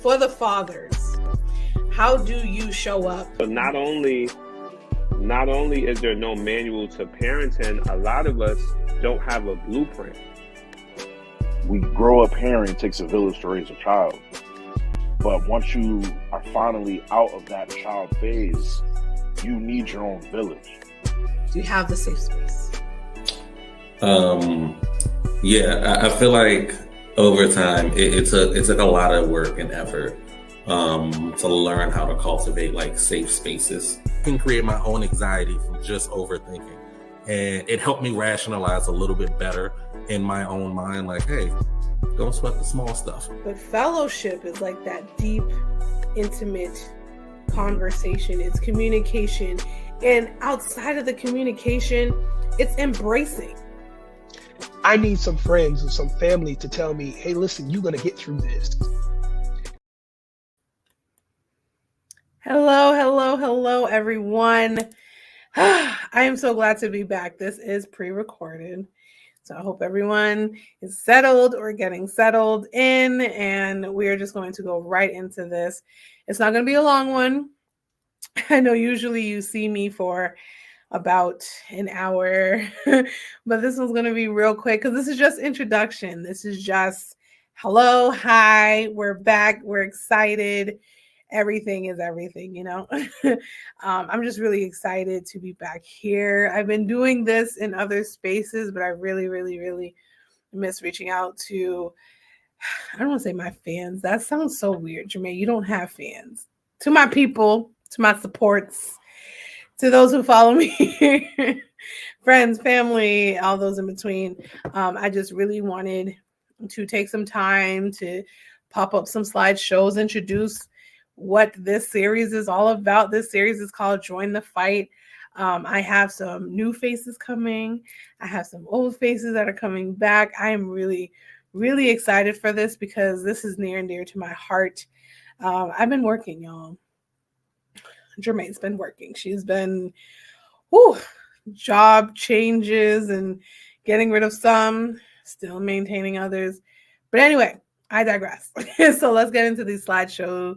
for the fathers, how do you show up? So not only is there no manual to parenting, a lot of us don't have a blueprint. We grow a parent, it takes a village to raise a child. But once you are finally out of that child phase, you need your own village. Do you have the safe space? Yeah, I feel like over time it took a lot of work and effort to learn how to cultivate like safe spaces. I can create my own anxiety from just overthinking, and it helped me rationalize a little bit better in my own mind. Like, hey, don't sweat the small stuff. But fellowship is like that deep, intimate conversation. It's communication, and outside of the communication, it's embracing. I need some friends or some family to tell me, hey, listen, you're going to get through this. Hello, everyone. I am so glad to be back. This is pre-recorded. So I hope everyone is settled or getting settled in, and we are just going to go right into this. It's not going to be a long one. I know usually you see me for about an hour, but this one's going to be real quick because this is just introduction. This is just hello, hi, we're back, we're excited. Everything is everything, you know. I'm just really excited to be back here. I've been doing this in other spaces, but I really miss reaching out to, I don't want to say my fans. That sounds so weird, Jermaine. You don't have fans. To my people, to my supports, to those who follow me, friends, family, all those in between. I just really wanted to take some time to pop up some slideshows, introduce what this series is all about. This series is called Join the Fight. I have some new faces coming. I have some old faces that are coming back. I am really excited for this because this is near and dear to my heart. I've been working, y'all. Jermaine's been working. She's been job changes and getting rid of some, still maintaining others. But anyway, I digress. So let's get into the slideshow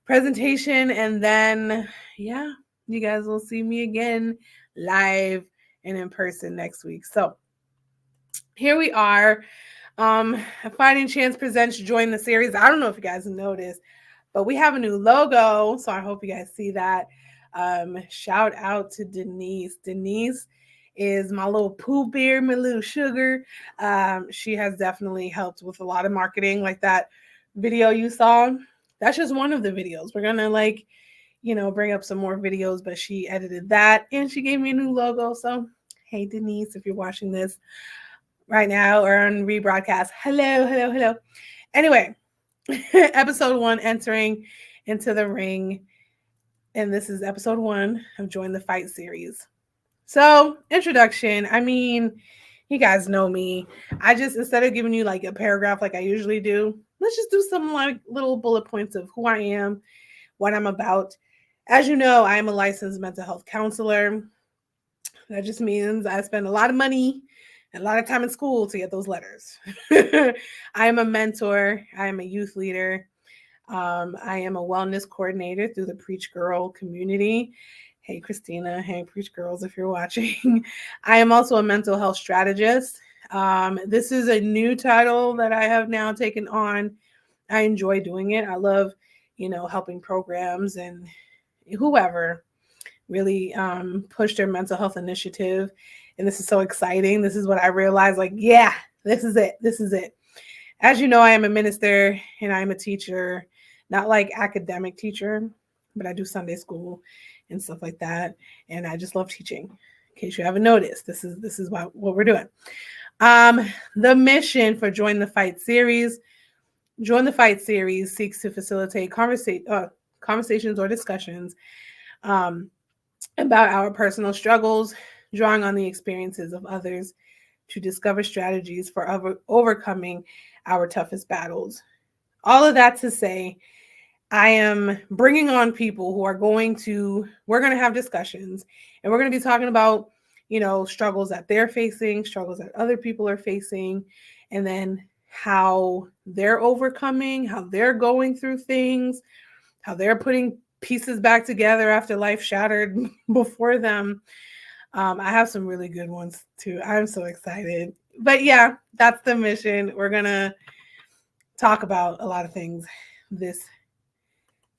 presentation, and then you guys will see me again live and in person next week. So here we are. Fighting Chance presents Join the Series. I don't know if you guys noticed, but we have a new logo, so I hope you guys see that. Shout out to Denise. Denise is my little Pooh Bear, my little sugar. She has definitely helped with a lot of marketing, like that video you saw. That's just one of the videos. We're gonna bring up some more videos, but she edited that and she gave me a new logo. So hey Denise, if you're watching this right now or on rebroadcast, hello. Anyway, episode 1, entering into the ring. And this is episode 1 of Join the Fight series. So introduction, I mean, you guys know me. I just, instead of giving you like a paragraph like I usually do, let's just do some like little bullet points of who I am, what I'm about. As you know, I am a licensed mental health counselor. That just means I spend a lot of money and a lot of time in school to get those letters. I am a mentor. I am a youth leader. I am a wellness coordinator through the Preach Girl community. Hey, Christina. Hey, Preach Girls, if you're watching. I am also a mental health strategist. This is a new title that I have now taken on. I enjoy doing it. I love, helping programs and whoever really push their mental health initiative. And this is so exciting. This is what I realized, this is it. As you know, I am a minister and I am a teacher, not like academic teacher, but I do Sunday school and stuff like that. And I just love teaching. In case you haven't noticed, this is what we're doing. The mission for Join the Fight series. Join the Fight series seeks to facilitate conversations or discussions about our personal struggles, drawing on the experiences of others to discover strategies for overcoming our toughest battles. All of that to say, I am bringing on people who we're going to have discussions, and we're going to be talking about, struggles that they're facing, struggles that other people are facing, and then how they're overcoming, how they're going through things, how they're putting pieces back together after life shattered before them. I have some really good ones too. I'm so excited. But yeah, that's the mission. We're going to talk about a lot of things this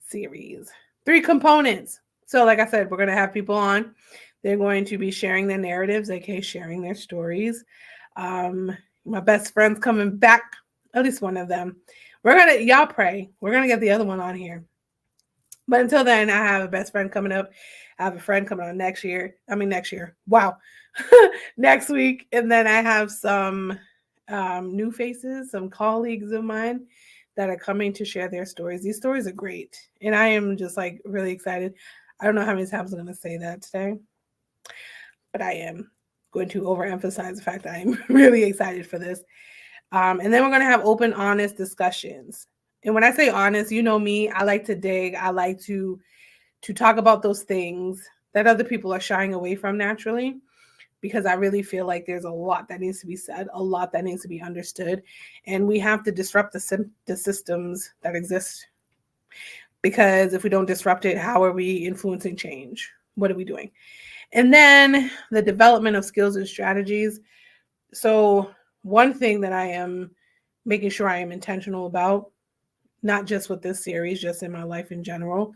series. 3 components. So like I said, we're going to have people on. They're going to be sharing their narratives, aka sharing their stories. My best friend's coming back, at least one of them. Y'all pray. We're going to get the other one on here. But until then, I have a best friend coming up. I have a friend coming on next year. Wow. Next week. And then I have some new faces, some colleagues of mine that are coming to share their stories. These stories are great. And I am just like really excited. I don't know how many times I'm going to say that today, but I am going to overemphasize the fact that I'm really excited for this. And then we're going to have open, honest discussions. And when I say honest, you know me, I like to dig. I like to talk about those things that other people are shying away from naturally, because I really feel like there's a lot that needs to be said, a lot that needs to be understood. And we have to disrupt the systems that exist. Because if we don't disrupt it, how are we influencing change? What are we doing? And then the development of skills and strategies. So one thing that I am making sure I am intentional about, not just with this series, just in my life in general,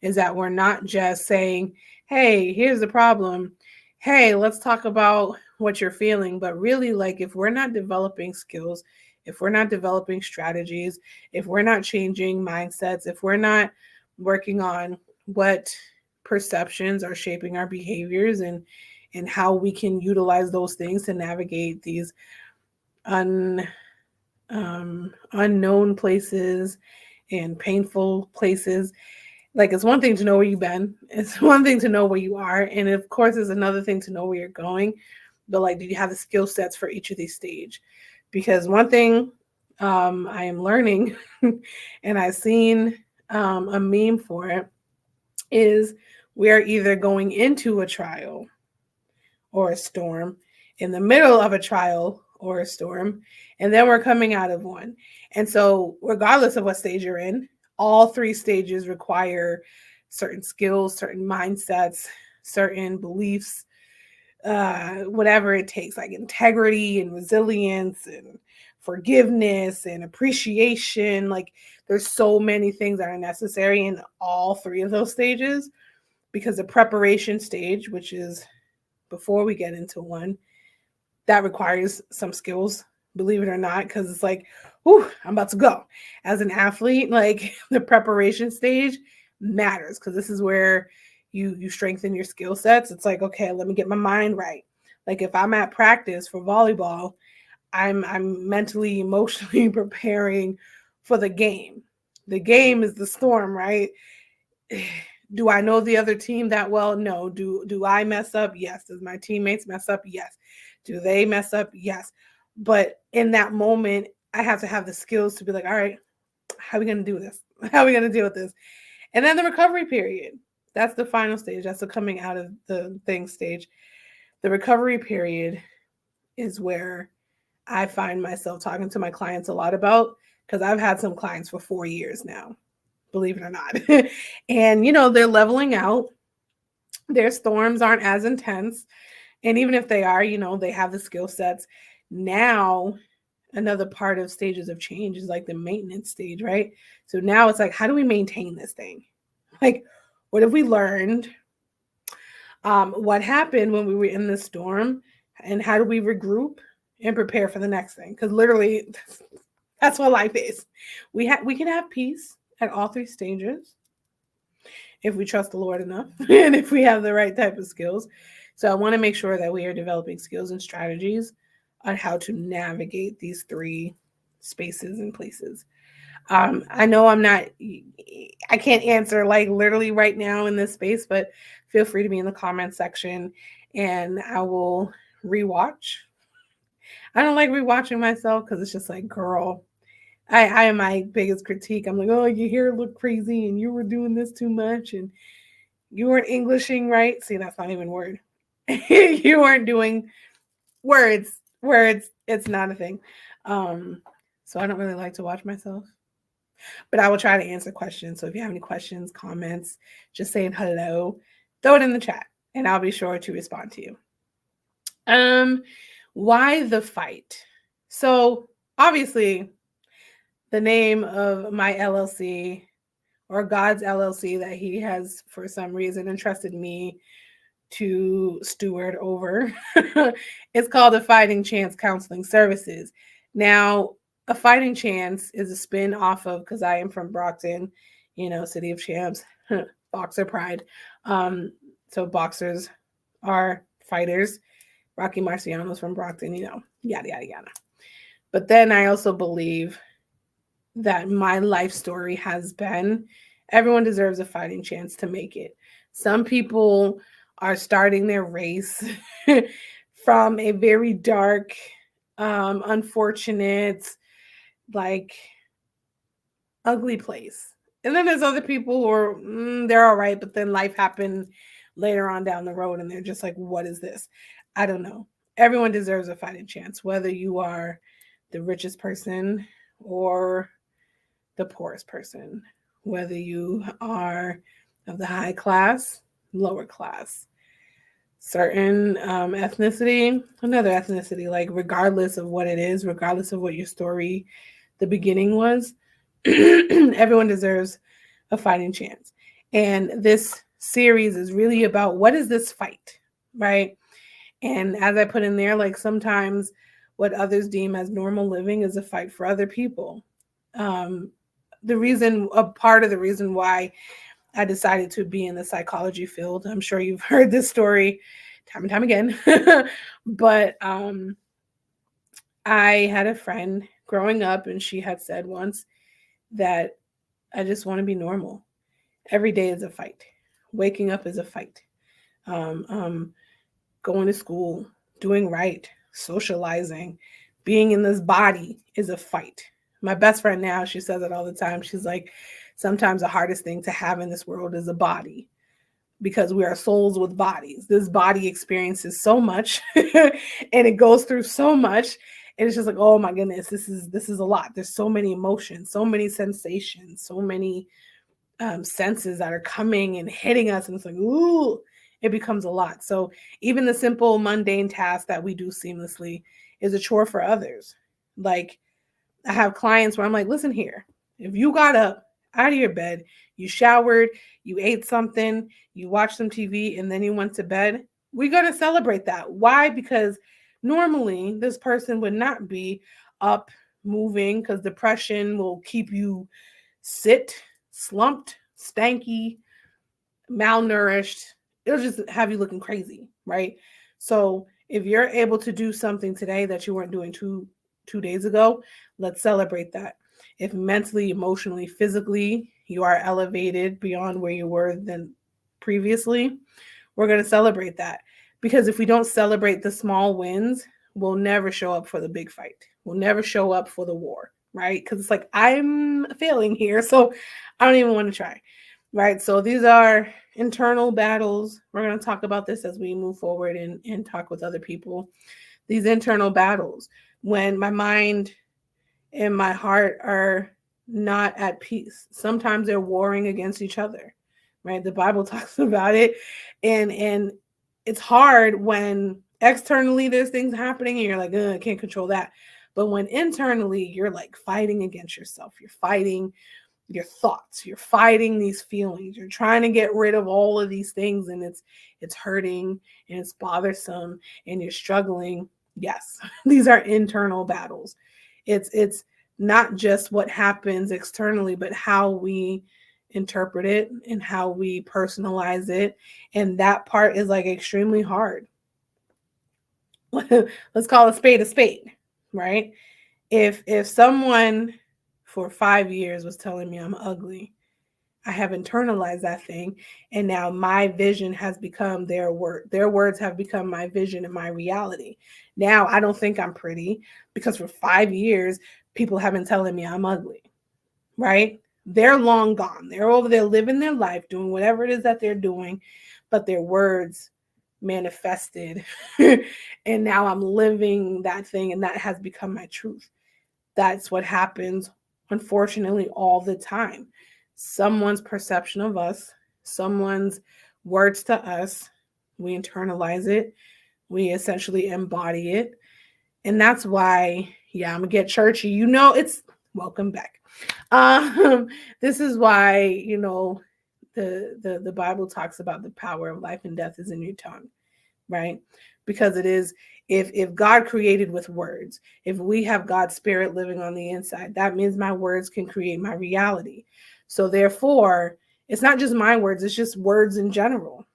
is that we're not just saying, hey, here's the problem. Hey, let's talk about what you're feeling. But really, like, if we're not developing skills, if we're not developing strategies, if we're not changing mindsets, if we're not working on what perceptions are shaping our behaviors and how we can utilize those things to navigate these unknown places and painful places. Like, it's one thing to know where you've been. It's one thing to know where you are. And of course, it's another thing to know where you're going. But like, do you have the skill sets for each of these stages? Because one thing I am learning, and I've seen a meme for it, is we're either going into a trial or a storm, in the middle of a trial or a storm, and then we're coming out of one. And so regardless of what stage you're in, all 3 stages require certain skills, certain mindsets, certain beliefs, whatever it takes, like integrity and resilience and forgiveness and appreciation. Like, there's so many things that are necessary in all 3 of those stages, because the preparation stage, which is before we get into one, that requires some skills, believe it or not, because it's like, whew, I'm about to go. As an athlete, like, the preparation stage matters, because this is where you strengthen your skill sets. It's like, okay, let me get my mind right. Like, if I'm at practice for volleyball, I'm mentally, emotionally preparing for the game. The game is the storm, right? Do I know the other team that well? No. Do I mess up? Yes. Does my teammates mess up? Yes. Do they mess up? Yes. But in that moment, I have to have the skills to be like, all right, how are we going to do this? How are we going to deal with this? And then the recovery period. That's the final stage. That's the coming out of the thing stage. The recovery period is where I find myself talking to my clients a lot about, because I've had some clients for 4 years now, believe it or not. And, they're leveling out. Their storms aren't as intense. And even if they are, they have the skill sets. Now, another part of stages of change is like the maintenance stage, right? So now it's like, how do we maintain this thing? Like, what have we learned? What happened when we were in the storm? And how do we regroup and prepare for the next thing? Because literally, that's what life is. We can have peace at all 3 stages if we trust the Lord enough and if we have the right type of skills. So I want to make sure that we are developing skills and strategies on how to navigate these 3 spaces and places. I know I can't answer like literally right now in this space, but feel free to be in the comment section and I will rewatch. I don't like rewatching myself because it's just like, girl, I am my biggest critique. I'm like, oh, your hair looked crazy and you were doing this too much and you weren't Englishing right. See, that's not even a word. You weren't doing words. It's not a thing. So I don't really like to watch myself. But I will try to answer questions. So if you have any questions, comments, just saying hello, throw it in the chat and I'll be sure to respond to you. Why the fight? So obviously the name of my LLC, or God's LLC, that he has for some reason entrusted me to steward over, it's called the Fighting Chance Counseling Services. Now, a Fighting Chance is a spin off of, because I am from Brockton, City of Champs, boxer pride. So boxers are fighters. Rocky Marciano's from Brockton, yada, yada, yada. But then I also believe that my life story has been, everyone deserves a fighting chance to make it. Some people are starting their race from a very dark, unfortunate, ugly place. And then there's other people who are, they're all right, but then life happened later on down the road and they're just like, what is this? I don't know. Everyone deserves a fighting chance, whether you are the richest person or the poorest person, whether you are of the high class, lower class, certain ethnicity, another ethnicity, regardless of what it is, regardless of what your story, the beginning was, everyone deserves a fighting chance. And this series is really about, what is this fight, right? And as I put in there, sometimes what others deem as normal living is a fight for other people. A part of the reason why I decided to be in the psychology field, I'm sure you've heard this story time and time again, but I had a friend growing up and she had said once that I just want to be normal. Every day is a fight. Waking up is a fight. Going to school, doing right, socializing, being in this body is a fight. My best friend now, she says it all the time. She's like, sometimes the hardest thing to have in this world is a body, because we are souls with bodies. This body experiences so much and it goes through so much. And it's just like, oh my goodness, this is a lot. There's so many emotions, so many sensations, so many senses that are coming and hitting us. And it's like, ooh, it becomes a lot. So even the simple mundane task that we do seamlessly is a chore for others. I have clients where I'm like, listen here, if you got up out of your bed, you showered, you ate something, you watched some TV, and then you went to bed, we're going to celebrate that. Why? Because normally this person would not be up moving, because depression will keep you slumped, stanky, malnourished. It'll just have you looking crazy, right? So if you're able to do something today that you weren't doing two days ago, let's celebrate that. If mentally, emotionally, physically, you are elevated beyond where you were than previously, we're going to celebrate that. Because if we don't celebrate the small wins, we'll never show up for the big fight. We'll never show up for the war, right? Because it's like, I'm failing here, so I don't even want to try, right? So these are internal battles. We're going to talk about this as we move forward and talk with other people. These internal battles, when my mind and my heart are not at peace. Sometimes they're warring against each other, right? The Bible talks about it. And it's hard when externally there's things happening and you're like, I can't control that. But when internally you're fighting against yourself, you're fighting your thoughts, you're fighting these feelings, you're trying to get rid of all of these things, and it's hurting and it's bothersome and you're struggling. Yes, these are internal battles. It's not just what happens externally, but how we interpret it and how we personalize it. And that part is extremely hard. Let's call a spade, right? If someone for 5 years was telling me I'm ugly, I have internalized that thing. And now my vision has become their word. Their words have become my vision and my reality. Now I don't think I'm pretty because for 5 years, people have been telling me I'm ugly, right? They're long gone. They're over there living their life, doing whatever it is that they're doing, but their words manifested. And now I'm living that thing, and that has become my truth. That's what happens, unfortunately, all the time. Someone's perception of us, someone's words to us, we internalize it, we essentially embody it. And that's why, yeah, I'm gonna get churchy. It's welcome back. This is why, the Bible talks about the power of life and death is in your tongue, right? Because it is, if God created with words, if we have God's spirit living on the inside, that means my words can create my reality. So therefore, it's not just my words, it's just words in general.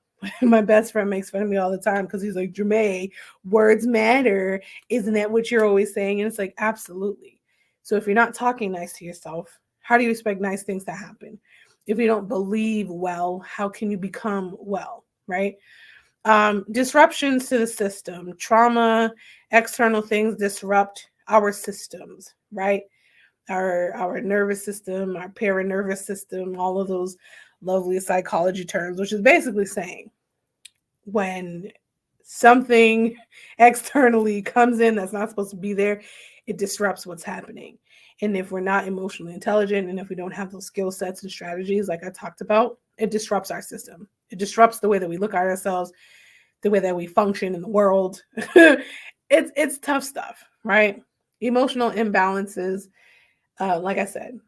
My best friend makes fun of me all the time because he's like, Jermaine, words matter. Isn't that what you're always saying? And it's like, absolutely. So if you're not talking nice to yourself, how do you expect nice things to happen? If you don't believe well, how can you become well, right? Disruptions to the system, trauma, external things disrupt our systems, right? Our nervous system, our paranervous system, all of those lovely psychology terms, which is basically saying when something externally comes in that's not supposed to be there, it disrupts what's happening. And if we're not emotionally intelligent, and if we don't have those skill sets and strategies like I talked about, it disrupts our system. It disrupts the way that we look at ourselves, the way that we function in the world. It's tough stuff, right? Emotional imbalances, like I said,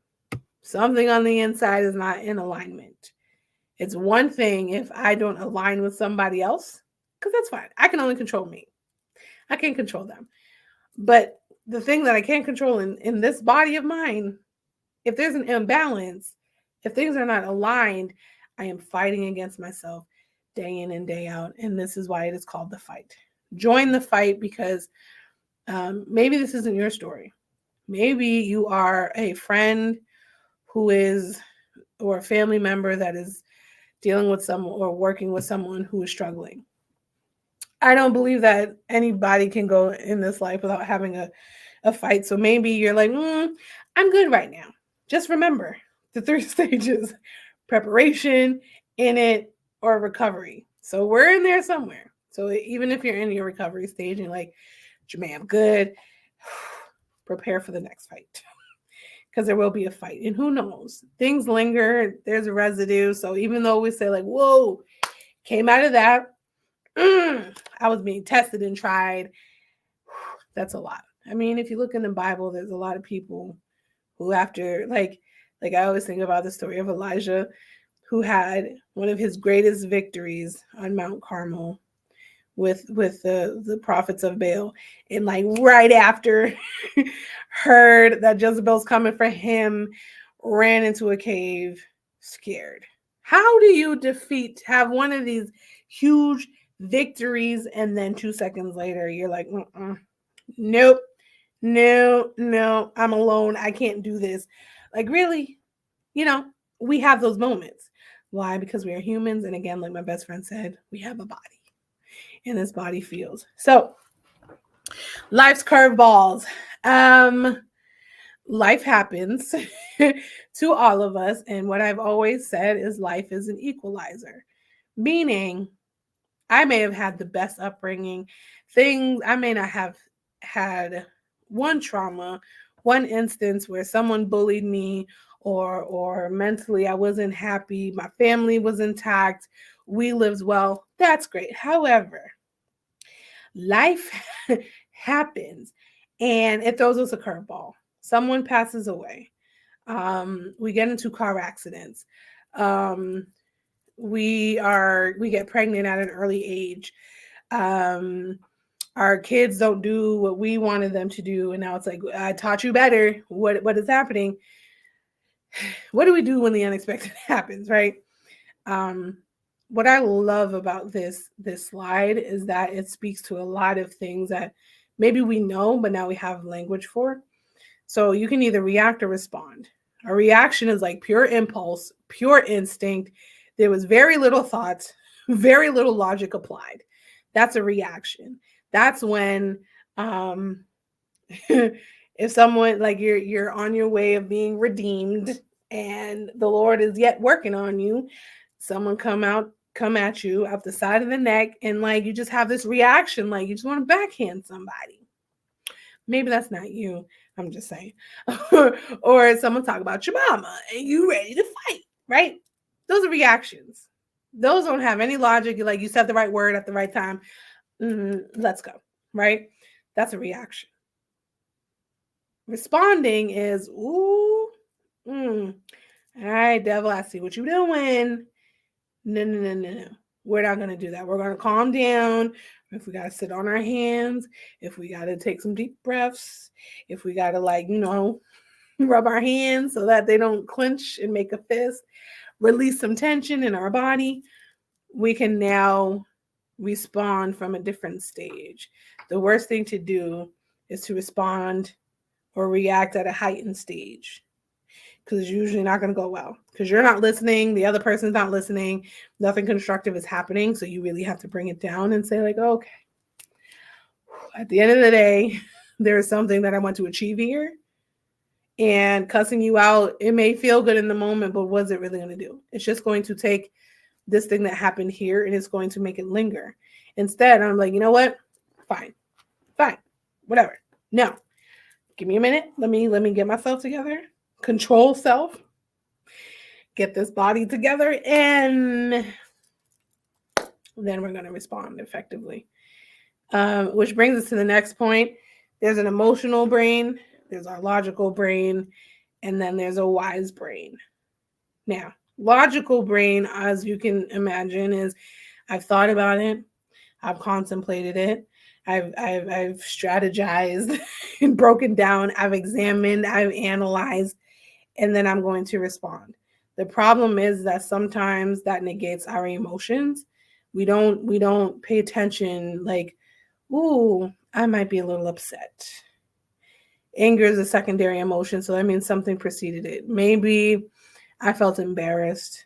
something on the inside is not in alignment. It's one thing if I don't align with somebody else, because that's fine. I can only control me. I can't control them. But the thing that I can't control in this body of mine, if there's an imbalance, if things are not aligned, I am fighting against myself day in and day out. And this is why it is called the fight. Join the fight, because maybe this isn't your story. Maybe you are a friend who is, or a family member that is dealing with someone or working with someone who is struggling. I don't believe that anybody can go in this life without having a fight. So maybe you're like, I'm good right now. Just remember the 3 stages: preparation, in it, or recovery. So we're in there somewhere. So even if you're in your recovery stage and you're like, Jermaine, I'm good, prepare for the next fight. Because there will be a fight. And who knows? Things linger. There's a residue. So even though we say like, whoa, came out of that, I was being tested and tried. That's a lot. I mean, if you look in the Bible, there's a lot of people who after, like I always think about the story of Elijah, who had one of his greatest victories on Mount Carmel with the prophets of Baal. And like right after heard that Jezebel's coming for him, ran into a cave scared. How do you have one of these huge victories and then 2 seconds later you're like, nope, no, I'm alone. I can't do this. Like, really? We have those moments. Why? Because we are humans. And again, like my best friend said, we have a body. And this body feels. So life's curveballs. Life happens to all of us. And what I've always said is life is an equalizer. Meaning I may have had the best upbringing. I may not have had one trauma, one instance where someone bullied me or mentally I wasn't happy. My family was intact. We lived well. That's great. However, life happens and it throws us a curveball. Someone passes away. We get into car accidents. We get pregnant at an early age. Our kids don't do what we wanted them to do. And now it's like, I taught you better. What is happening? What do we do when the unexpected happens, right? What I love about this slide is that it speaks to a lot of things that maybe we know, but now we have language for. So you can either react or respond. A reaction is like pure impulse, pure instinct. There was very little thought, very little logic applied. That's a reaction. That's when if someone like you're on your way of being redeemed and the Lord is yet working on you, someone come at you out the side of the neck and like you just have this reaction, like you just want to backhand somebody. Maybe that's not you, I'm just saying. Or someone talk about your mama and you ready to fight, right? Those are reactions. Those don't have any logic. Like you said the right word at the right time. Let's go, right? That's a reaction. Responding is, ooh, all right, devil, I see what you're doing. No. We're not going to do that. We're going to calm down. If we got to sit on our hands, if we got to take some deep breaths, if we got to rub our hands so that they don't clench and make a fist, release some tension in our body, we can now respond from a different stage. The worst thing to do is to respond or react at a heightened stage, because it's usually not going to go well, because you're not listening, the other person's not listening, nothing constructive is happening. So you really have to bring it down and say like, okay, at the end of the day, there is something that I want to achieve here, and cussing you out, it may feel good in the moment, but what's it really going to do? It's just going to take this thing that happened here and it's going to make it linger. Instead, I'm like, you know what? Fine, whatever. No, give me a minute. Let me get myself together. Control self. Get this body together, and then we're going to respond effectively. Which brings us to the next point. There's an emotional brain, there's our logical brain, and then there's a wise brain. Now, logical brain, as you can imagine, is I've thought about it, I've contemplated it, I've strategized and broken down, I've examined, I've analyzed, and then I'm going to respond. The problem is that sometimes that negates our emotions. We don't pay attention, like, ooh, I might be a little upset. Anger is a secondary emotion, so that means something preceded it. Maybe I felt embarrassed,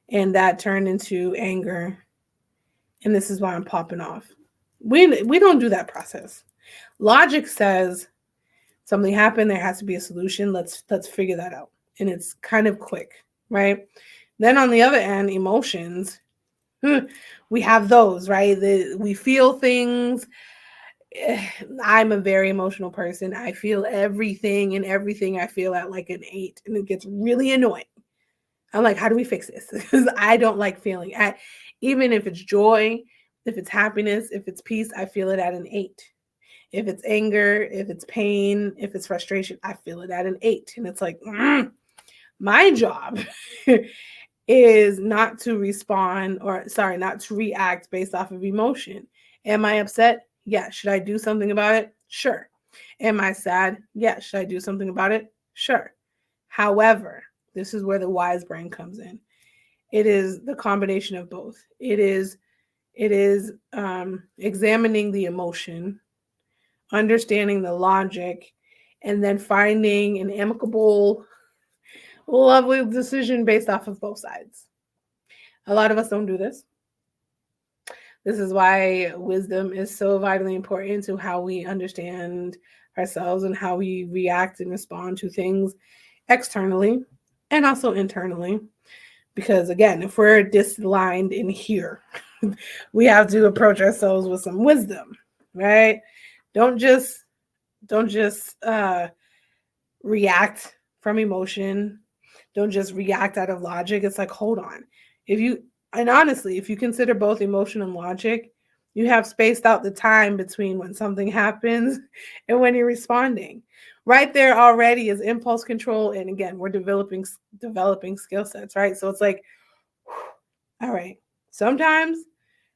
and that turned into anger, and this is why I'm popping off. We don't do that process. Logic says something happened, there has to be a solution. Let's figure that out, and it's kind of quick, right? Then on the other end, emotions. We have those, right? We feel things. I'm a very emotional person. I feel everything, and everything I feel at like an 8, and it gets really annoying. I'm like, how do we fix this? Because I don't like feeling even if it's joy, if it's happiness, if it's peace, I feel it at an 8. If it's anger, if it's pain, if it's frustration, I feel it at an 8. And it's like, my job is not to not to react based off of emotion. Am I upset? Yeah. Should I do something about it? Sure. Am I sad? Yeah. Should I do something about it? Sure. However, this is where the wise brain comes in. It is the combination of both. It is examining the emotion, understanding the logic, and then finding an amicable, lovely decision based off of both sides. A lot of us don't do this. This is why wisdom is so vitally important to how we understand ourselves and how we react and respond to things externally and also internally. Because again, if we're disaligned in here, we have to approach ourselves with some wisdom, right? Don't just react from emotion. Don't just react out of logic. It's like, hold on. Honestly, if you consider both emotion and logic, you have spaced out the time between when something happens and when you're responding. Right there already is impulse control. And again, we're developing skill sets, right? So it's like, all right, sometimes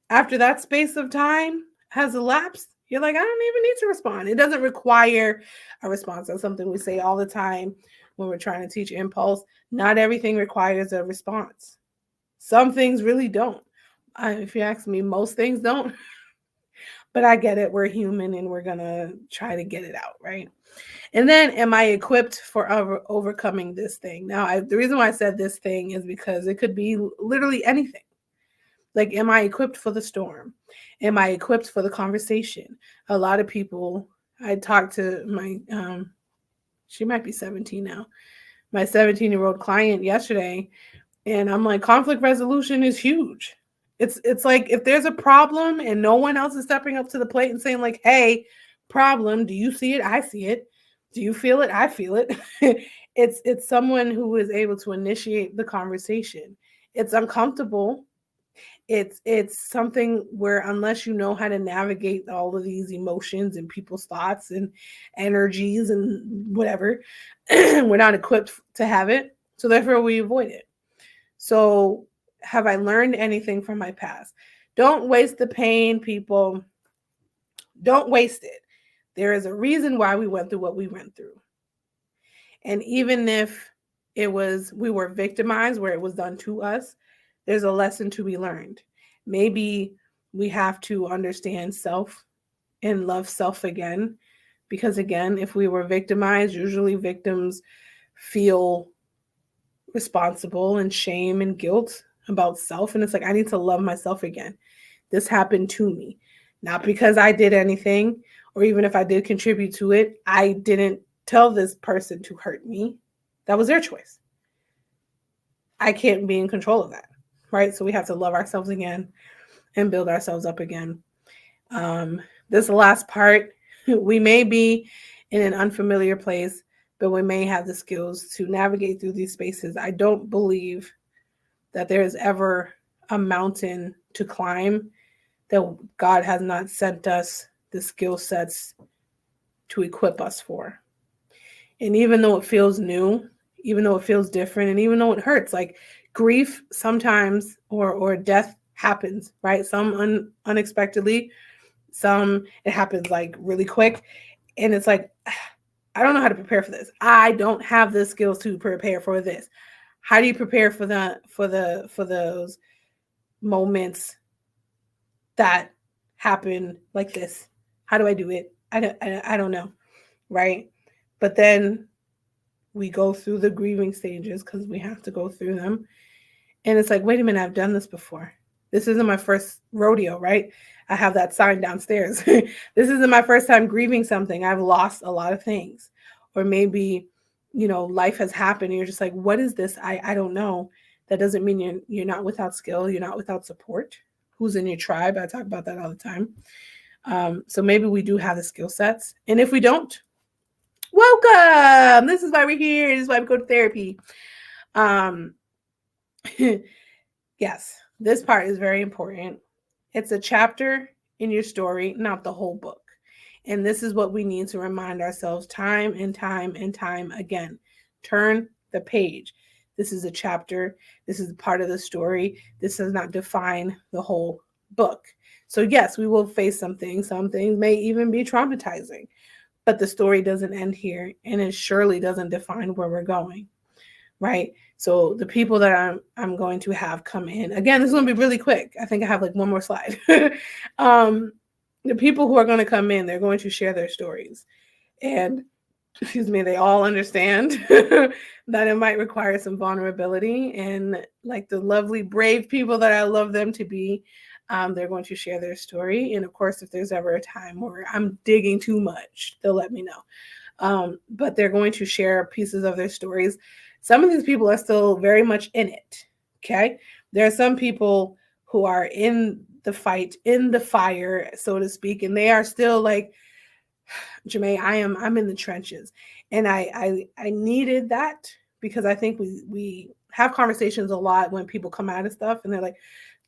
after that space of time has elapsed, you're like, I don't even need to respond. It doesn't require a response. That's something we say all the time when we're trying to teach impulse. Not everything requires a response. Some things really don't. If you ask me, most things don't. But I get it. We're human and we're going to try to get it out, right? And then, am I equipped for overcoming this thing? Now, the reason why I said this thing is because it could be literally anything. Like, am I equipped for the storm? Am I equipped for the conversation? A lot of people, I talked to my, she might be 17 now, my 17-year-old client yesterday. And I'm like, conflict resolution is huge. It's like, if there's a problem and no one else is stepping up to the plate and saying like, hey, problem, do you see it? I see it. Do you feel it? I feel it. It's someone who is able to initiate the conversation. It's uncomfortable. It's something where unless you know how to navigate all of these emotions and people's thoughts and energies and whatever, we're not equipped to have it. So therefore we avoid it. So have I learned anything from my past? Don't waste the pain, people. Don't waste it. There is a reason why we went through what we went through. And even if we were victimized where it was done to us, there's a lesson to be learned. Maybe we have to understand self and love self again. Because again, if we were victimized, usually victims feel responsible and shame and guilt about self. And it's like, I need to love myself again. This happened to me. Not because I did anything, or even if I did contribute to it, I didn't tell this person to hurt me. That was their choice. I can't be in control of that, right? So we have to love ourselves again and build ourselves up again. This last part, we may be in an unfamiliar place, but we may have the skills to navigate through these spaces. I don't believe that there is ever a mountain to climb that God has not sent us the skill sets to equip us for. And even though it feels new, even though it feels different, and even though it hurts, like grief sometimes or death happens, right? Some unexpectedly, some it happens like really quick. And it's like, I don't know how to prepare for this. I don't have the skills to prepare for this. How do you prepare for those moments that happen like this? How do I do it? I don't know, right? But then we go through the grieving stages because we have to go through them. And it's like, wait a minute, I've done this before. This isn't my first rodeo, right? I have that sign downstairs. This isn't my first time grieving something. I've lost a lot of things. Or maybe, life has happened and you're just like, what is this? I don't know. That doesn't mean you're not without skill. You're not without support. Who's in your tribe? I talk about that all the time. So maybe we do have the skill sets. And if we don't, welcome. This is why we're here. This is why we go to therapy. Yes, this part is very important. It's a chapter in your story, not the whole book. And this is what we need to remind ourselves time and time and time again. Turn the page. This is a chapter. This is part of the story. This does not define the whole book. So yes, we will face some things. Some things may even be traumatizing. But the story doesn't end here, and it surely doesn't define where we're going, right? So the people that I'm going to have come in, again, this is going to be really quick. I think I have like one more slide. The people who are going to come in, they're going to share their stories. And, they all understand that it might require some vulnerability. And like the lovely, brave people that I love them to be, they're going to share their story. And of course, if there's ever a time where I'm digging too much, they'll let me know. But they're going to share pieces of their stories. Some of these people are still very much in it. Okay. There are some people who are in the fight, in the fire, so to speak. And they are still like, Jamae, I'm in the trenches. And I needed that because I think we have conversations a lot when people come out of stuff and they're like,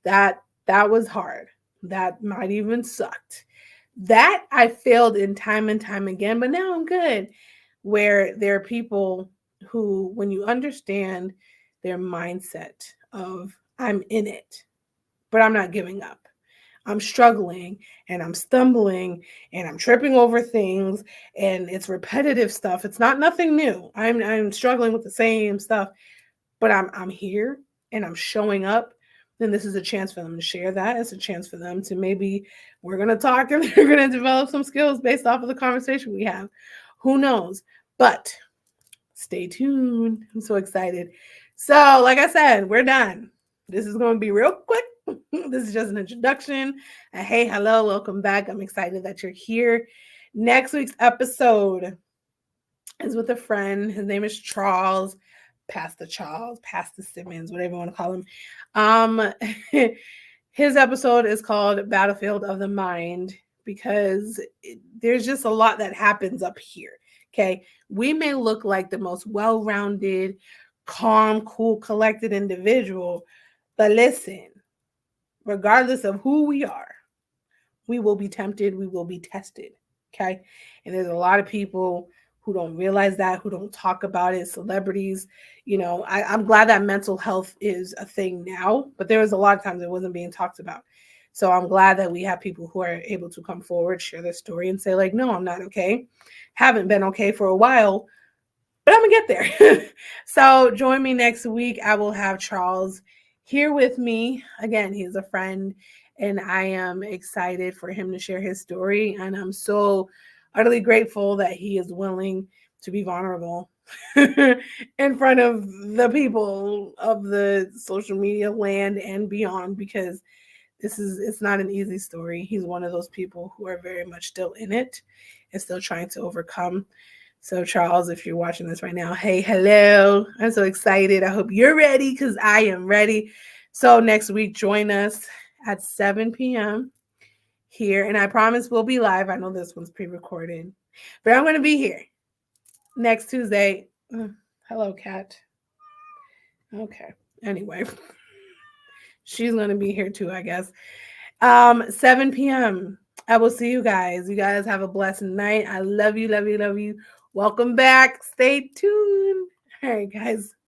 that was hard. That might even sucked. That I failed in time and time again, but now I'm good. Where there are people who, when you understand their mindset of I'm in it, but I'm not giving up. I'm struggling and I'm stumbling and I'm tripping over things and it's repetitive stuff. It's not nothing new. I'm struggling with the same stuff, but I'm here and I'm showing up. Then this is a chance for them to share that. It's a chance for them to maybe we're going to talk and they're going to develop some skills based off of the conversation we have. Who knows? But stay tuned. I'm so excited. So like I said, we're done. This is going to be real quick. This is just an introduction. Hey, hello, welcome back. I'm excited that you're here. Next week's episode is with a friend. His name is Pastor Simmons, whatever you want to call him. His episode is called Battlefield of the Mind because there's just a lot that happens up here. Okay. We may look like the most well-rounded, calm, cool, collected individual, but listen, regardless of who we are, we will be tempted, we will be tested. Okay. And there's a lot of people who don't realize that, who don't talk about it, celebrities. I'm glad that mental health is a thing now, but there was a lot of times it wasn't being talked about. So I'm glad that we have people who are able to come forward, share their story, and say, like, no, I'm not okay. Haven't been okay for a while, but I'm going to get there. So join me next week. I will have Charles here with me. Again, he's a friend, and I am excited for him to share his story. And I'm so utterly grateful that he is willing to be vulnerable in front of the people of the social media land and beyond, because it's not an easy story. He's one of those people who are very much still in it and still trying to overcome. So Charles, if you're watching this right now, hey, hello. I'm so excited. I hope you're ready, because I am ready. So next week, join us at 7 p.m. here. And I promise we'll be live. I know this one's pre-recorded, but I'm going to be here next Tuesday. Hello, Kat. Okay. Anyway, she's going to be here too, I guess. 7 p.m. I will see you guys. You guys have a blessed night. I love you, love you, love you. Welcome back. Stay tuned. All right, guys.